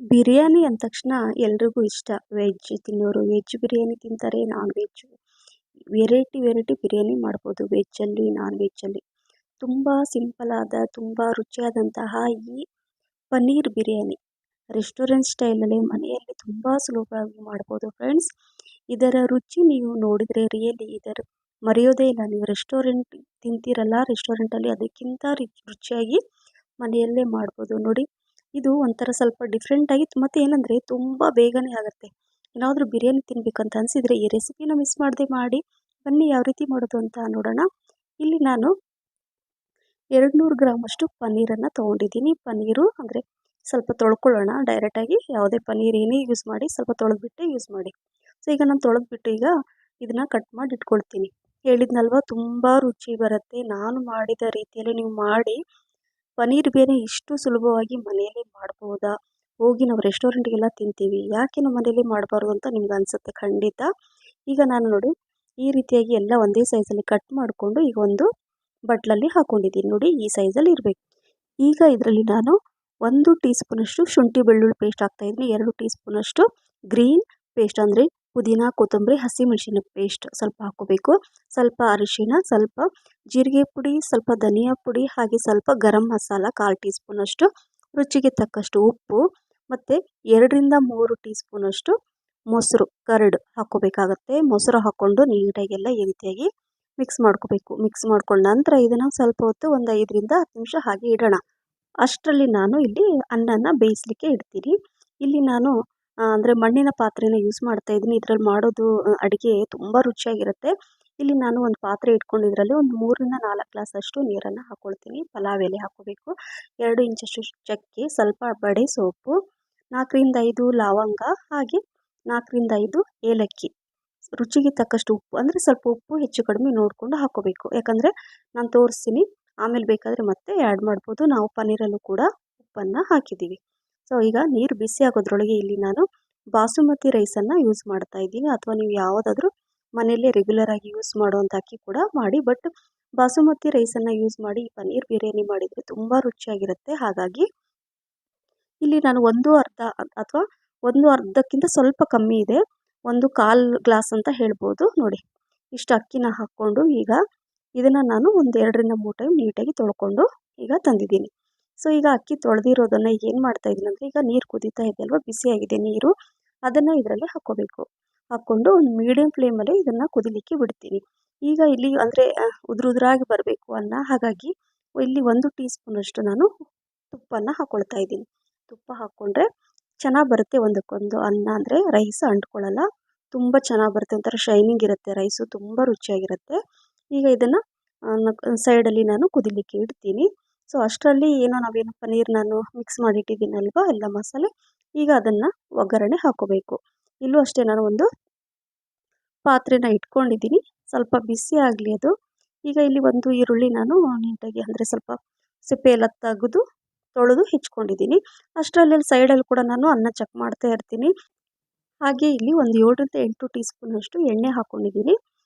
ಬಿರಿಯಾನಿ ಅಂದ ತಕ್ಷಣ ಎಲ್ರಿಗೂ ಇಷ್ಟ. ವೆಜ್ ತಿನ್ನೋರು ವೆಜ್ ಬಿರಿಯಾನಿ ತಿಂತಾರೆ, non veg variety variety biryani ಮಾಡ್ಬೋದು ವೆಜ್ಜಲ್ಲಿ, ನಾನ್ ವೆಜ್ಜಲ್ಲಿ. ತುಂಬ ಸಿಂಪಲ್ ಆದ, ತುಂಬ ರುಚಿಯಾದಂತಹ ಈ ಪನ್ನೀರ್ ಬಿರಿಯಾನಿ ರೆಸ್ಟೋರೆಂಟ್ ಸ್ಟೈಲಲ್ಲಿ ಮನೆಯಲ್ಲಿ ತುಂಬ ಸುಲಭವಾಗಿ ಮಾಡ್ಬೋದು ಫ್ರೆಂಡ್ಸ್. ಇದರ ರುಚಿ ನೀವು ನೋಡಿದರೆ ರಿಯಲಿ ಇದರ ಮರೆಯೋದೇ ಇಲ್ಲ. ನೀವು ರೆಸ್ಟೋರೆಂಟ್ ತಿಂತೀರಲ್ಲ, ರೆಸ್ಟೋರೆಂಟಲ್ಲಿ ಅದಕ್ಕಿಂತ ರುಚಿಯಾಗಿ ಮನೆಯಲ್ಲೇ ಮಾಡ್ಬೋದು ನೋಡಿ. ಇದು ಒಂಥರ ಸ್ವಲ್ಪ ಡಿಫ್ರೆಂಟಾಗಿ ಮತ್ತು ಏನಂದರೆ ತುಂಬ ಬೇಗನೆ ಆಗುತ್ತೆ. ಏನಾದರೂ ಬಿರಿಯಾನಿ ತಿನ್ನಬೇಕಂತ ಅನಿಸಿದರೆ ಈ ರೆಸಿಪಿನ ಮಿಸ್ ಮಾಡದೆ ಮಾಡಿ. ಬನ್ನಿ ಯಾವ ರೀತಿ ಮಾಡೋದು ಅಂತ ನೋಡೋಣ. ಇಲ್ಲಿ ನಾನು 200 ಗ್ರಾಮಷ್ಟು ಪನ್ನೀರನ್ನು ತೊಗೊಂಡಿದ್ದೀನಿ. ಪನ್ನೀರು ಅಂದರೆ ಸ್ವಲ್ಪ ತೊಳ್ಕೊಳ್ಳೋಣ ಡೈರೆಕ್ಟಾಗಿ. ಯಾವುದೇ ಪನ್ನೀರ್ ಏನೇ ಯೂಸ್ ಮಾಡಿ ಸ್ವಲ್ಪ ತೊಳೆದ್ಬಿಟ್ಟೆ ಯೂಸ್ ಮಾಡಿ. ಸೊ ಈಗ ನಾನು ತೊಳೆದ್ಬಿಟ್ಟು ಈಗ ಇದನ್ನು ಕಟ್ ಮಾಡಿ ಇಟ್ಕೊಳ್ತೀನಿ. ಹೇಳಿದ್ನಲ್ವ ತುಂಬ ರುಚಿ ಬರುತ್ತೆ. ನಾನು ಮಾಡಿದ ರೀತಿಯಲ್ಲಿ ನೀವು ಮಾಡಿ ಪನ್ನೀರ್ ಬಿರಿಯಾನಿ ಇಷ್ಟು ಸುಲಭವಾಗಿ ಮನೆಯಲ್ಲೇ ಮಾಡ್ಬೋದಾ? ಹೋಗಿ ನಾವು ರೆಸ್ಟೋರೆಂಟ್ಗೆಲ್ಲ ತಿಂತೀವಿ, ಯಾಕೆ ನಾವು ಮನೆಯಲ್ಲೇ ಮಾಡಬಾರ್ದು ಅಂತ ನಿಮ್ಗೆ ಅನಿಸುತ್ತೆ ಖಂಡಿತ. ಈಗ ನಾನು ನೋಡಿ ಈ ರೀತಿಯಾಗಿ ಎಲ್ಲ ಒಂದೇ ಸೈಜಲ್ಲಿ ಕಟ್ ಮಾಡಿಕೊಂಡು ಈಗ ಒಂದು ಬಟ್ಲಲ್ಲಿ ಹಾಕ್ಕೊಂಡಿದ್ದೀನಿ ನೋಡಿ. ಈ ಸೈಜಲ್ಲಿ ಇರಬೇಕು. ಈಗ ಇದರಲ್ಲಿ ನಾನು 1 ಟೀ ಸ್ಪೂನಷ್ಟು ಶುಂಠಿ ಬೆಳ್ಳುಳ್ಳಿ ಪೇಸ್ಟ್ ಹಾಕ್ತಾಯಿದ್ದೀನಿ. 2 ಟೀ ಸ್ಪೂನಷ್ಟು ಗ್ರೀನ್ ಪೇಸ್ಟ್ ಅಂದರೆ ಪುದೀನ, ಕೊತ್ತಂಬರಿ, ಹಸಿಮೆಣಸಿನ ಪೇಸ್ಟ್ ಸ್ವಲ್ಪ ಹಾಕ್ಕೋಬೇಕು. ಸ್ವಲ್ಪ ಅರಿಶಿಣ, ಸ್ವಲ್ಪ ಜೀರಿಗೆ ಪುಡಿ, ಸ್ವಲ್ಪ ಧನಿಯಾ ಪುಡಿ, ಹಾಗೆ ಸ್ವಲ್ಪ ಗರಂ ಮಸಾಲ 1/4 ಟೀ ಸ್ಪೂನಷ್ಟು, ರುಚಿಗೆ ತಕ್ಕಷ್ಟು ಉಪ್ಪು ಮತ್ತು 2 ರಿಂದ 3 ಟೀ ಸ್ಪೂನಷ್ಟು ಮೊಸರು ಕರ್ಡ್ ಹಾಕ್ಕೋಬೇಕಾಗತ್ತೆ. ಮೊಸರು ಹಾಕ್ಕೊಂಡು ನೀಟಾಗೆಲ್ಲ ಈ ರೀತಿಯಾಗಿ ಮಿಕ್ಸ್ ಮಾಡ್ಕೋಬೇಕು. ಮಿಕ್ಸ್ ಮಾಡ್ಕೊಂಡ ನಂತರ ಇದನ್ನು ಸ್ವಲ್ಪ ಹೊತ್ತು ಒಂದು 5 ರಿಂದ 10 ನಿಮಿಷ ಹಾಗೆ ಇಡೋಣ. ಅಷ್ಟರಲ್ಲಿ ನಾನು ಇಲ್ಲಿ ಅನ್ನನ ಬೇಯಿಸಲಿಕ್ಕೆ ಇಡ್ತೀನಿ. ಇಲ್ಲಿ ನಾನು ಅಂದರೆ ಮಣ್ಣಿನ ಪಾತ್ರೆನ ಯೂಸ್ ಮಾಡ್ತಾ ಇದ್ದೀನಿ. ಇದರಲ್ಲಿ ಮಾಡೋದು ಅಡುಗೆ ತುಂಬ ರುಚಿಯಾಗಿರುತ್ತೆ. ಇಲ್ಲಿ ನಾನು ಒಂದು ಪಾತ್ರೆ ಇಟ್ಕೊಂಡು ಇದರಲ್ಲಿ ಒಂದು 3 ರಿಂದ 4 ಗ್ಲಾಸ್ ಅಷ್ಟು ನೀರನ್ನು ಹಾಕ್ಕೊಳ್ತೀನಿ. ಪಲಾವ್ ಎಲೆ ಹಾಕ್ಕೋಬೇಕು, 2 ಇಂಚಷ್ಟು ಚಕ್ಕೆ, ಸ್ವಲ್ಪ ಬಡೆ ಸೋಪು, 4 ರಿಂದ 5 ಲವಂಗ, ಹಾಗೆ 4 ರಿಂದ 5 ಏಲಕ್ಕಿ, ರುಚಿಗೆ ತಕ್ಕಷ್ಟು ಉಪ್ಪು. ಅಂದರೆ ಸ್ವಲ್ಪ ಉಪ್ಪು ಹೆಚ್ಚು ಕಡಿಮೆ ನೋಡಿಕೊಂಡು ಹಾಕ್ಕೋಬೇಕು. ಯಾಕಂದರೆ ನಾನು ತೋರಿಸ್ತೀನಿ, ಆಮೇಲೆ ಬೇಕಾದರೆ ಮತ್ತೆ ಆ್ಯಡ್ ಮಾಡ್ಬೋದು. ನಾವು ಪನ್ನೀರಲ್ಲೂ ಕೂಡ ಉಪ್ಪನ್ನು ಹಾಕಿದ್ದೀವಿ. ಸೊ ಈಗ ನೀರು ಬಿಸಿ ಆಗೋದ್ರೊಳಗೆ ಇಲ್ಲಿ ನಾನು ಬಾಸುಮತಿ ರೈಸನ್ನು ಯೂಸ್ ಮಾಡ್ತಾ ಇದ್ದೀನಿ. ಅಥವಾ ನೀವು ಯಾವುದಾದ್ರೂ ಮನೆಯಲ್ಲೇ ರೆಗ್ಯುಲರಾಗಿ ಯೂಸ್ ಮಾಡುವಂಥ ಅಕ್ಕಿ ಕೂಡ ಮಾಡಿ. ಬಟ್ ಬಾಸುಮತಿ ರೈಸನ್ನು ಯೂಸ್ ಮಾಡಿ ಈ ಪನ್ನೀರ್ ಬಿರಿಯಾನಿ ಮಾಡಿದರೆ ತುಂಬ ರುಚಿಯಾಗಿರುತ್ತೆ. ಹಾಗಾಗಿ ಇಲ್ಲಿ ನಾನು ಒಂದು ಅರ್ಧ ಅಥವಾ ಒಂದು ಅರ್ಧಕ್ಕಿಂತ ಸ್ವಲ್ಪ ಕಮ್ಮಿ ಇದೆ, 1/4 ಗ್ಲಾಸ್ ಅಂತ ಹೇಳ್ಬೋದು ನೋಡಿ. ಇಷ್ಟು ಅಕ್ಕಿನ ಹಾಕ್ಕೊಂಡು ಈಗ ಇದನ್ನು ನಾನು ಒಂದು 2 ರಿಂದ 3 ಟೈಮ್ ನೀಟಾಗಿ ತೊಳ್ಕೊಂಡು ಈಗ ತಂದಿದ್ದೀನಿ. ಸೊ ಈಗ ಅಕ್ಕಿ ತೊಳೆದಿರೋದನ್ನು ಈಗ ಏನು ಮಾಡ್ತಾ ಇದ್ದೀನಿ ಅಂದರೆ, ಈಗ ನೀರು ಕುದೀತಾ ಇದೆ ಅಲ್ವಾ, ಬಿಸಿಯಾಗಿದೆ ನೀರು, ಅದನ್ನು ಇದರಲ್ಲಿ ಹಾಕ್ಕೋಬೇಕು. ಹಾಕ್ಕೊಂಡು ಒಂದು ಮೀಡಿಯಮ್ ಫ್ಲೇಮಲ್ಲಿ ಇದನ್ನು ಕುದಿಲಿಕ್ಕೆ ಬಿಡ್ತೀನಿ. ಈಗ ಇಲ್ಲಿ ಅಂದರೆ ಉದುರಾಗಿ ಬರಬೇಕು ಅನ್ನ. ಹಾಗಾಗಿ ಇಲ್ಲಿ 1 ಟೀ ಸ್ಪೂನಷ್ಟು ನಾನು ತುಪ್ಪನ ಹಾಕ್ಕೊಳ್ತಾ ಇದ್ದೀನಿ. ತುಪ್ಪ ಹಾಕ್ಕೊಂಡ್ರೆ ಚೆನ್ನಾಗಿ ಬರುತ್ತೆ ಒಂದಕ್ಕೊಂದು ಅನ್ನ, ಅಂದರೆ ರೈಸ್ ಅಂಟ್ಕೊಳ್ಳಲ್ಲ, ತುಂಬ ಚೆನ್ನಾಗಿ ಬರುತ್ತೆ. ಒಂಥರ ಶೈನಿಂಗ್ ಇರುತ್ತೆ ರೈಸು, ತುಂಬ ರುಚಿಯಾಗಿರುತ್ತೆ. ಈಗ ಇದನ್ನು ಸೈಡಲ್ಲಿ ನಾನು ಕುದಿಲಿಕ್ಕೆ ಇಡ್ತೀನಿ. ಸೊ ಅಷ್ಟರಲ್ಲಿ ನಾವೇನು ಪನ್ನೀರ್ ನಾನು ಮಿಕ್ಸ್ ಮಾಡಿಟ್ಟಿದ್ದೀನಲ್ವ ಎಲ್ಲ ಮಸಾಲೆ, ಈಗ ಅದನ್ನು ಒಗ್ಗರಣೆ ಹಾಕ್ಕೋಬೇಕು. ಇಲ್ಲೂ ಅಷ್ಟೇ ನಾನು ಒಂದು ಪಾತ್ರೆನ ಇಟ್ಕೊಂಡಿದ್ದೀನಿ, ಸ್ವಲ್ಪ ಬಿಸಿ ಆಗಲಿ ಅದು. ಈಗ ಇಲ್ಲಿ ಒಂದು ಈರುಳ್ಳಿ ನಾನು ನೀಟಾಗಿ ಅಂದರೆ ಸ್ವಲ್ಪ ಸಿಪ್ಪೆ ಎಲ್ಲ ತೆಗೆದು ತೊಳೆದು ಹೆಚ್ಕೊಂಡಿದ್ದೀನಿ. ಅಷ್ಟರಲ್ಲಿ ಸೈಡಲ್ಲಿ ಕೂಡ ನಾನು ಅನ್ನ ಚೆಕ್ ಮಾಡ್ತಾ ಇರ್ತೀನಿ. ಹಾಗೆ ಇಲ್ಲಿ ಒಂದು 7 ರಿಂದ 8 ಟೀ ಸ್ಪೂನಷ್ಟು ಎಣ್ಣೆ ಹಾಕ್ಕೊಂಡಿದ್ದೀನಿ.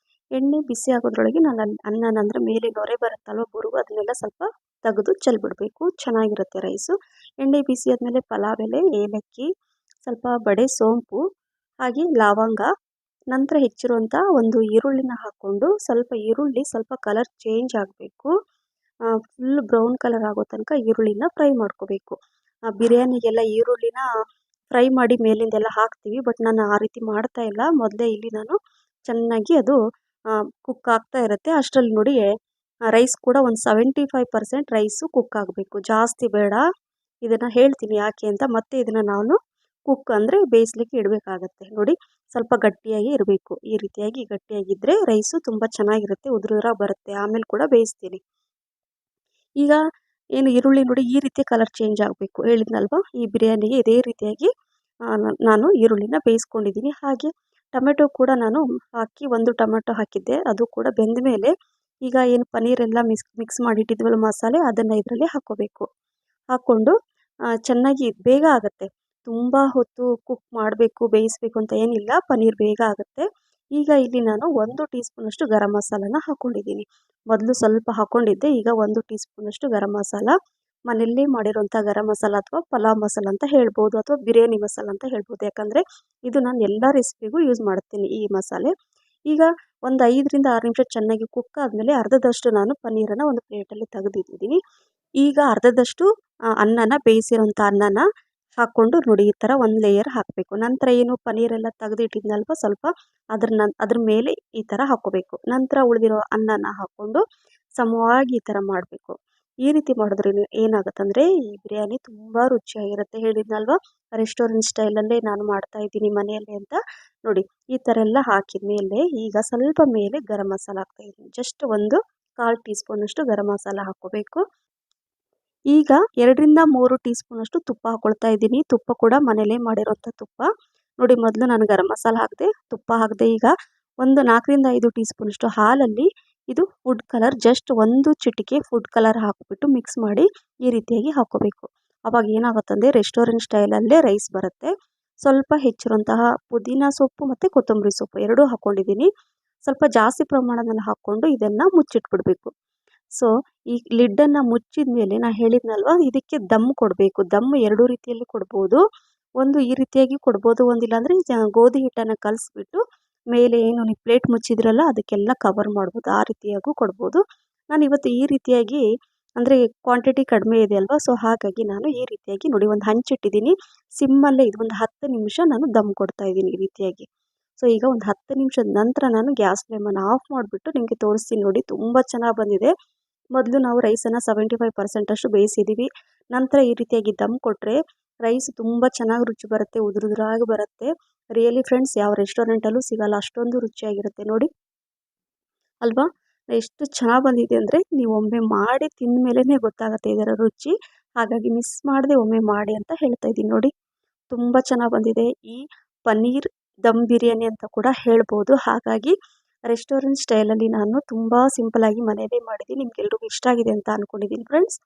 ಎಣ್ಣೆ ಬಿಸಿ ಆಗೋದ್ರೊಳಗೆ ನಾನು ಅನ್ನನ ಅಂದರೆ ಮೇಲೆ ನೊರೆ ಬರುತ್ತಲ್ವ ಬುರುಗು, ಅದನ್ನೆಲ್ಲ ಸ್ವಲ್ಪ ತೆಗೆದು ಚೆಲ್ಬಿಡಬೇಕು. ಚೆನ್ನಾಗಿರುತ್ತೆ ರೈಸು. ಎಣ್ಣೆ ಬಿಸಿ ಆದಮೇಲೆ ಪಲಾವ್ ಎಲೆ, ಏಲಕ್ಕಿ, ಸ್ವಲ್ಪ ಬಡೆ ಸೋಂಪು, ಹಾಗೆ ಲವಂಗ, ನಂತರ ಹೆಚ್ಚಿರುವಂಥ ಒಂದು ಈರುಳ್ಳಿನ ಹಾಕ್ಕೊಂಡು ಸ್ವಲ್ಪ ಈರುಳ್ಳಿ ಸ್ವಲ್ಪ ಕಲರ್ ಚೇಂಜ್ ಆಗಬೇಕು. ಫುಲ್ ಬ್ರೌನ್ ಕಲರ್ ಆಗೋ ತನಕ ಈರುಳ್ಳಿನ ಫ್ರೈ ಮಾಡ್ಕೋಬೇಕು. ಬಿರಿಯಾನಿಗೆಲ್ಲ ಈರುಳ್ಳಿನ ಫ್ರೈ ಮಾಡಿ ಮೇಲಿಂದೆಲ್ಲ ಹಾಕ್ತೀವಿ, ಬಟ್ ನಾನು ಆ ರೀತಿ ಮಾಡ್ತಾ ಇಲ್ಲ. ಮೊದಲೇ ಇಲ್ಲಿ ನಾನು ಚೆನ್ನಾಗಿ ಅದು ಕುಕ್ ಆಗ್ತಾ ಇರುತ್ತೆ. ಅಷ್ಟರಲ್ಲಿ ನೋಡಿ ರೈಸ್ ಕೂಡ ಒಂದು 75% ರೈಸು ಕುಕ್ ಆಗಬೇಕು, ಜಾಸ್ತಿ ಬೇಡ. ಇದನ್ನು ಹೇಳ್ತೀನಿ ಯಾಕೆ ಅಂತ. ಮತ್ತೆ ಇದನ್ನು ನಾನು ಕುಕ್ ಅಂದರೆ ಬೇಯಿಸ್ಲಿಕ್ಕೆ ಇಡಬೇಕಾಗತ್ತೆ ನೋಡಿ. ಸ್ವಲ್ಪ ಗಟ್ಟಿಯಾಗಿ ಇರಬೇಕು. ಈ ರೀತಿಯಾಗಿ ಗಟ್ಟಿಯಾಗಿದ್ದರೆ ರೈಸು ತುಂಬ ಚೆನ್ನಾಗಿರುತ್ತೆ, ಉದುರಾಗಿ ಬರುತ್ತೆ. ಆಮೇಲೆ ಕೂಡ ಬೇಯಿಸ್ತೀನಿ. ಈಗ ಏನು ಈರುಳ್ಳಿ ನೋಡಿ ಈ ರೀತಿ ಕಲರ್ ಚೇಂಜ್ ಆಗಬೇಕು. ಹೇಳಿದ್ನಲ್ವ ಈ ಬಿರಿಯಾನಿಗೆ ಇದೇ ರೀತಿಯಾಗಿ ನಾನು ಈರುಳ್ಳಿನ ಬೇಯಿಸ್ಕೊಂಡಿದ್ದೀನಿ. ಹಾಗೆ ಟೊಮೆಟೊ ಕೂಡ ನಾನು ಹಾಕಿ, ಒಂದು ಟೊಮೆಟೊ ಹಾಕಿದ್ದೆ, ಅದು ಕೂಡ ಬೆಂದ ಮೇಲೆ ಈಗ ಏನು ಪನ್ನೀರೆಲ್ಲ ಮಿಕ್ಸ್ ಮಾಡಿಟ್ಟಿದ್ವಲ್ಲ ಮಸಾಲೆ, ಅದನ್ನು ಇದರಲ್ಲಿ ಹಾಕ್ಕೋಬೇಕು. ಹಾಕ್ಕೊಂಡು ಚೆನ್ನಾಗಿ ಬೇಗ ಆಗುತ್ತೆ. ತುಂಬ ಹೊತ್ತು ಕುಕ್ ಮಾಡಬೇಕು, ಬೇಯಿಸಬೇಕು ಅಂತ ಏನಿಲ್ಲ, ಪನ್ನೀರ್ ಬೇಗ ಆಗುತ್ತೆ. ಈಗ ಇಲ್ಲಿ ನಾನು 1 ಟೀ ಸ್ಪೂನಷ್ಟು ಗರಂ ಮಸಾಲನ ಹಾಕ್ಕೊಂಡಿದ್ದೀನಿ. ಮೊದಲು ಸ್ವಲ್ಪ ಹಾಕ್ಕೊಂಡಿದ್ದೆ, ಈಗ 1 ಟೀ ಸ್ಪೂನಷ್ಟು ಗರಂ ಮಸಾಲ, ಮನೆಯಲ್ಲೇ ಮಾಡಿರೋಂಥ ಗರಂ ಮಸಾಲ ಅಥವಾ ಪಲಾವ್ ಮಸಾಲ ಅಂತ ಹೇಳ್ಬೋದು, ಅಥವಾ ಬಿರಿಯಾನಿ ಮಸಾಲ ಅಂತ ಹೇಳ್ಬೋದು. ಯಾಕಂದರೆ ಇದು ನಾನು ಎಲ್ಲ ರೆಸಿಪಿಗೂ ಯೂಸ್ ಮಾಡ್ತೀನಿ ಈ ಮಸಾಲೆ. ಈಗ ಒಂದು 5ರಿಂದ 6 ನಿಮಿಷ ಚೆನ್ನಾಗಿ ಕುಕ್ ಆದಮೇಲೆ ಅರ್ಧದಷ್ಟು ನಾನು ಪನ್ನೀರನ್ನು ಒಂದು ಪ್ಲೇಟಲ್ಲಿ ತೆಗೆದಿಟ್ಟಿದ್ದೀನಿ. ಈಗ ಅರ್ಧದಷ್ಟು ಅನ್ನನ ಬೇಯಿಸಿರೋಂಥ ಅನ್ನನ ಹಾಕ್ಕೊಂಡು ನೋಡಿ ಈ ಥರ ಒಂದು ಲೇಯರ್ ಹಾಕಬೇಕು. ನಂತರ ಏನು ಪನ್ನೀರೆಲ್ಲ ತೆಗೆದಿಟ್ಟಿದ್ನಲ್ವ ಸ್ವಲ್ಪ ಅದ್ರ ಮೇಲೆ ಈ ಥರ ಹಾಕ್ಕೋಬೇಕು. ನಂತರ ಉಳಿದಿರೋ ಅನ್ನನ ಹಾಕ್ಕೊಂಡು ಸಮವಾಗಿ ಈ ಥರ ಮಾಡಬೇಕು. ಈ ರೀತಿ ಮಾಡಿದ್ರೆ ಏನಾಗುತ್ತಂದರೆ ಈ ಬಿರಿಯಾನಿ ತುಂಬ ರುಚಿಯಾಗಿರುತ್ತೆ. ಹೇಳಿದ್ನಲ್ವ ರೆಸ್ಟೋರೆಂಟ್ ಸ್ಟೈಲಲ್ಲೇ ನಾನು ಮಾಡ್ತಾ ಇದ್ದೀನಿ ಮನೆಯಲ್ಲೇ ಅಂತ. ನೋಡಿ ಈ ಥರ ಎಲ್ಲ ಹಾಕಿದ ಮೇಲೆ ಈಗ ಸ್ವಲ್ಪ ಮೇಲೆ ಗರಂ ಮಸಾಲ ಹಾಕ್ತಾಯಿದ್ದೀನಿ. ಜಸ್ಟ್ ಒಂದು 1/4 ಟೀ ಸ್ಪೂನಷ್ಟು ಗರಂ ಮಸಾಲ ಹಾಕ್ಕೋಬೇಕು. ಈಗ 2ರಿಂದ 3 ಟೀ ಸ್ಪೂನಷ್ಟು ತುಪ್ಪ ಹಾಕ್ಕೊಳ್ತಾ ಇದ್ದೀನಿ. ತುಪ್ಪ ಕೂಡ ಮನೇಲೇ ಮಾಡಿರೋಂಥ ತುಪ್ಪ. ನೋಡಿ ಮೊದಲು ನಾನು ಗರಂ ಮಸಾಲ ಹಾಕಿದೆ, ತುಪ್ಪ ಹಾಕಿದೆ. ಈಗ ಒಂದು 4ರಿಂದ 5 ಟೀ ಸ್ಪೂನಷ್ಟು ಹಾಲಲ್ಲಿ ಇದು ಫುಡ್ ಕಲರ್, ಜಸ್ಟ್ ಒಂದು ಚಿಟಿಕೆ ಫುಡ್ ಕಲರ್ ಹಾಕಿಬಿಟ್ಟು ಮಿಕ್ಸ್ ಮಾಡಿ ಈ ರೀತಿಯಾಗಿ ಹಾಕ್ಕೋಬೇಕು. ಅವಾಗ ಏನಾಗುತ್ತಂದರೆ ರೆಸ್ಟೋರೆಂಟ್ ಸ್ಟೈಲಲ್ಲೇ ರೈಸ್ ಬರುತ್ತೆ. ಸ್ವಲ್ಪ ಹೆಚ್ಚಿರುವಂತಹ ಪುದೀನ ಸೊಪ್ಪು ಮತ್ತು ಕೊತ್ತಂಬರಿ ಸೊಪ್ಪು ಎರಡೂ ಹಾಕ್ಕೊಂಡಿದ್ದೀನಿ. ಸ್ವಲ್ಪ ಜಾಸ್ತಿ ಪ್ರಮಾಣದಲ್ಲಿ ಹಾಕ್ಕೊಂಡು ಇದನ್ನು ಮುಚ್ಚಿಟ್ಬಿಡಬೇಕು. ಸೊ ಈ ಲಿಡ್ಡನ್ನು ಮುಚ್ಚಿದ ಮೇಲೆ ನಾನು ಹೇಳಿದ್ನಲ್ವ ಇದಕ್ಕೆ ದಮ್ ಕೊಡಬೇಕು. ದಮ್ 2 ರೀತಿಯಲ್ಲಿ ಕೊಡ್ಬೋದು. ಒಂದು ಈ ರೀತಿಯಾಗಿ ಕೊಡ್ಬೋದು, ಒಂದಿಲ್ಲ ಅಂದರೆ ಗೋಧಿ ಹಿಟ್ಟನ್ನು ಕಲಿಸ್ಬಿಟ್ಟು ಮೇಲೆ ಏನು ನೀವು ಪ್ಲೇಟ್ ಮುಚ್ಚಿದ್ರಲ್ಲ ಅದಕ್ಕೆಲ್ಲ ಕವರ್ ಮಾಡ್ಬೋದು, ಆ ರೀತಿಯಾಗೂ ಕೊಡ್ಬೋದು. ನಾನು ಇವತ್ತು ಈ ರೀತಿಯಾಗಿ ಅಂದರೆ ಕ್ವಾಂಟಿಟಿ ಕಡಿಮೆ ಇದೆ ಅಲ್ವಾ, ಸೊ ಹಾಗಾಗಿ ನಾನು ಈ ರೀತಿಯಾಗಿ ನೋಡಿ ಒಂದು ಹಂಚಿಟ್ಟಿದ್ದೀನಿ. ಸಿಮ್ಮಲ್ಲೇ ಇದು ಒಂದು 10 ನಿಮಿಷ ನಾನು ದಮ್ ಕೊಡ್ತಾ ಇದ್ದೀನಿ ಈ ರೀತಿಯಾಗಿ. ಸೊ ಈಗ ಒಂದು 10 ನಿಮಿಷದ ನಂತರ ನಾನು ಗ್ಯಾಸ್ ಫ್ಲೇಮನ್ನು ಆಫ್ ಮಾಡಿಬಿಟ್ಟು ನಿಮಗೆ ತೋರಿಸ್ತೀನಿ. ನೋಡಿ ತುಂಬ ಚೆನ್ನಾಗಿ ಬಂದಿದೆ. ಮೊದಲು ನಾವು ರೈಸನ್ನು 75% ಅಷ್ಟು ಬೇಯಿಸಿದ್ದೀವಿ. ನಂತರ ಈ ರೀತಿಯಾಗಿ ದಮ್ ಕೊಟ್ಟರೆ ರೈಸ್ ತುಂಬ ಚೆನ್ನಾಗಿ ರುಚಿ ಬರುತ್ತೆ, ಉದುರುದುರಾಗಿ ಬರುತ್ತೆ. ರಿಯಲಿ ಫ್ರೆಂಡ್ಸ್, ಯಾವ ರೆಸ್ಟೋರೆಂಟಲ್ಲೂ ಸಿಗಲ್ಲ, ಅಷ್ಟೊಂದು ರುಚಿಯಾಗಿರುತ್ತೆ ನೋಡಿ ಅಲ್ವಾ. ಎಷ್ಟು ಚೆನ್ನಾಗಿ ಬಂದಿದೆ ಅಂದರೆ ನೀವು ಒಮ್ಮೆ ಮಾಡಿ ತಿಂದ ಮೇಲೇ ಗೊತ್ತಾಗುತ್ತೆ ಇದರ ರುಚಿ. ಹಾಗಾಗಿ ಮಿಸ್ ಮಾಡದೆ ಒಮ್ಮೆ ಮಾಡಿ ಅಂತ ಹೇಳ್ತಾ ಇದ್ದೀನಿ. ನೋಡಿ ತುಂಬ ಚೆನ್ನಾಗಿ ಬಂದಿದೆ. ಈ ಪನ್ನೀರ್ ದಮ್ ಬಿರಿಯಾನಿ ಅಂತ ಕೂಡ ಹೇಳ್ಬೋದು. ಹಾಗಾಗಿ ರೆಸ್ಟೋರೆಂಟ್ ಸ್ಟೈಲಲ್ಲಿ ನಾನು ತುಂಬ ಸಿಂಪಲಾಗಿ ಮನೆಯಲ್ಲೇ ಮಾಡಿದ್ದೀನಿ. ನಿಮ್ಗೆಲ್ರಿಗೂ ಇಷ್ಟ ಆಗಿದೆ ಅಂತ ಅಂದ್ಕೊಂಡಿದ್ದೀನಿ ಫ್ರೆಂಡ್ಸ್.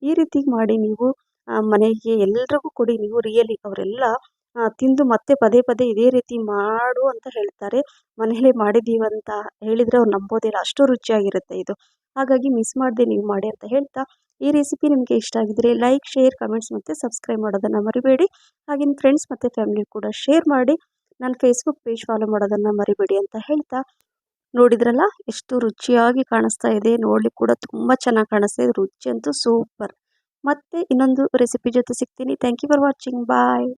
ಈ ರೀತಿ ಮಾಡಿ ನೀವು ಮನೆಗೆ ಎಲ್ರಿಗೂ ಕೊಡಿ. ನೀವು ರಿಯಲಿ ಅವರೆಲ್ಲ ತಿಂದು ಮತ್ತೆ ಪದೇ ಪದೇ ಇದೇ ರೀತಿ ಮಾಡು ಅಂತ ಹೇಳ್ತಾರೆ. ಮನೆಯಲ್ಲೇ ಮಾಡಿದ್ದೀವಂತ ಹೇಳಿದರೆ ಅವ್ರು ನಂಬೋದಿಲ್ಲ, ಅಷ್ಟು ರುಚಿಯಾಗಿರುತ್ತೆ ಇದು. ಹಾಗಾಗಿ ಮಿಸ್ ಮಾಡದೆ ನೀವು ಮಾಡಿ ಅಂತ ಹೇಳ್ತಾ, ಈ ರೆಸಿಪಿ ನಿಮಗೆ ಇಷ್ಟ ಆಗಿದ್ರೆ ಲೈಕ್, ಶೇರ್, ಕಮೆಂಟ್ಸ್ ಮತ್ತು ಸಬ್ಸ್ಕ್ರೈಬ್ ಮಾಡೋದನ್ನು ಮರಿಬೇಡಿ. ಹಾಗೆ ನಿಮ್ಮ ಫ್ರೆಂಡ್ಸ್ ಮತ್ತು ಫ್ಯಾಮಿಲಿ ಕೂಡ ಶೇರ್ ಮಾಡಿ. ನನ್ನ ಫೇಸ್ಬುಕ್ ಪೇಜ್ ಫಾಲೋ ಮಾಡೋದನ್ನು ಮರಿಬೇಡಿ ಅಂತ ಹೇಳ್ತಾ, ನೋಡಿದ್ರಲ್ಲ ಎಷ್ಟು ರುಚಿಯಾಗಿ ಕಾಣಿಸ್ತಾ ಇದೆ. ನೋಡ್ಲಿಕ್ಕೆ ಕೂಡ ತುಂಬ ಚೆನ್ನಾಗಿ ಕಾಣಿಸ್ತಾ ಇದೆ. ರುಚಿ ಅಂತೂ ಸೂಪರ್. ಮತ್ತೆ ಇನ್ನೊಂದು ರೆಸಿಪಿ ಜೊತೆ ಸಿಗ್ತೀನಿ. Thank you for watching. Bye.